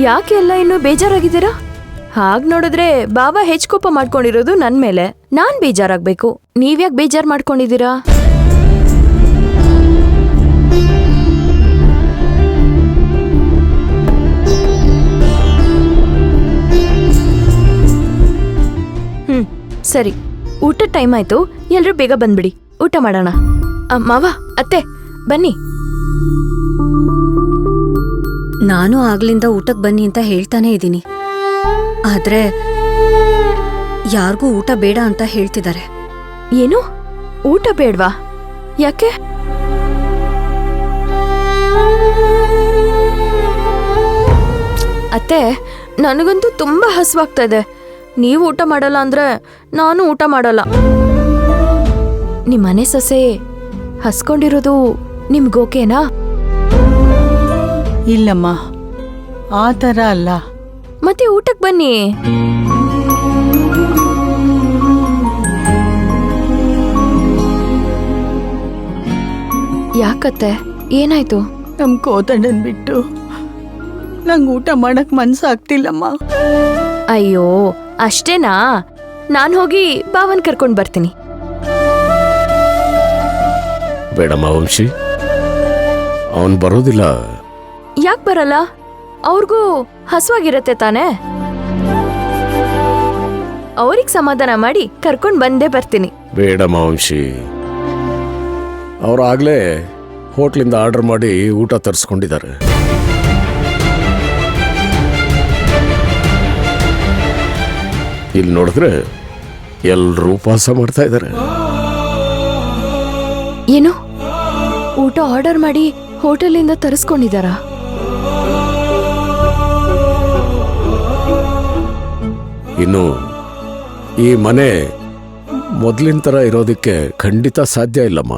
ಯಾಕೆ ಎಲ್ಲ ಇನ್ನು ಬೇಜಾರಾಗಿದ್ದೀರಾ? ಹಾಗ್ ನೋಡಿದ್ರೆ ಬಾಬಾ ಕೋಪ ಮಾಡ್ಕೊಂಡಿರೋದು ನನ್ ಮೇಲೆ. ನಾನ್ ಬೇಜಾರಾಗ್ಬೇಕು, ನೀವ್ಯಾಕೆ ಬೇಜಾರ್ ಮಾಡ್ಕೊಂಡಿದ್ದೀರಾ? ಸರಿ, ಊಟದ ಟೈಮ್ ಆಯ್ತು, ಎಲ್ರೂ ಬೇಗ ಬಂದ್ಬಿಡಿ, ಊಟ ಮಾಡೋಣ. ಮಾವ, ಅತ್ತೆ ಬನ್ನಿ. ನಾನು ಆಗ್ಲಿಂದ ಊಟಕ್ಕೆ ಬನ್ನಿ ಅಂತ ಹೇಳ್ತಾನೆ ಇದ್ದೀನಿ, ಆದ್ರೆ ಯಾರಿಗೂ ಊಟ ಬೇಡ ಅಂತ ಹೇಳ್ತಿದ್ದಾರೆ. ಏನು, ಊಟ ಬೇಡ್ವಾ? ಯಾಕೆ? ಅತ್ತೆ, ನನಗಂತೂ ತುಂಬಾ ಹಸುವಾಗ್ತಾ ಇದೆ. ನೀವು ಊಟ ಮಾಡಲ್ಲ ಅಂದ್ರೆ ನಾನು ಊಟ ಮಾಡಲ್ಲ. ನಿಮ್ಮನೆ ಸೊಸೆ ಹಸ್ಕೊಂಡಿರೋದು ನಿಮ್ಗೋಕೆನಾ? ಇಲ್ಲಮ್ಮ, ಆ ಥರ ಅಲ್ಲ. ಮತ್ತೆ ಊಟಕ್ಕೆ ಬನ್ನಿ. ಯಾಕತ್ತೆ, ಏನಾಯ್ತು? ನಮ್ ಕೋತಣ್ಣನ್ ಬಿಟ್ಟು ನಂಗೆ ಊಟ ಮಾಡಕ್ ಮನ್ಸಾಗ್ತಿಲ್ಲಮ್ಮ. ಅಯ್ಯೋ, ಅಷ್ಟೇನಾ? ನಾನು ಹೋಗಿ ಬಾವನ್ ಕರ್ಕೊಂಡ್ ಬರ್ತೀನಿ. ಬೇಡಮ್ಮ ವಂಶಿ, ಅವನ್ ಬರೋದಿಲ್ಲ. ಯಾಕೆ ಬರಲ್ಲ? ಅವ್ರಿಗೂ ಹಸುವಾಗಿರತ್ತೆ ತಾನೇ. ಅವ್ರಿಗೆ ಸಮಾಧಾನ ಮಾಡಿ ಕರ್ಕೊಂಡ್ ಬಂದೇ ಬರ್ತೀನಿ. ಬೇಡಮ್ಮ ವಂಶಿ, ಅವ್ರಾಗ್ಲೇ ಹೋಟ್ಲಿಂದ ಆರ್ಡರ್ ಮಾಡಿ ಊಟ ತರಿಸ್ಕೊಂಡಿದ್ದಾರೆ. ಇಲ್ಲಿ ನೋಡಿದ್ರೆ ಎಲ್ರೂ ಉಪವಾಸ ಮಾಡ್ತಾ ಇದ್ದಾರೆ. ಏನು, ಊಟ ಆರ್ಡರ್ ಮಾಡಿ ಹೋಟೆಲಿಂದ ತರಿಸ್ಕೊಂಡಿದಾರ? ಇನ್ನು ಈ ಮನೆ ಮೊದಲಿನ ಥರ ಇರೋದಕ್ಕೆ ಖಂಡಿತ ಸಾಧ್ಯ ಇಲ್ಲಮ್ಮ.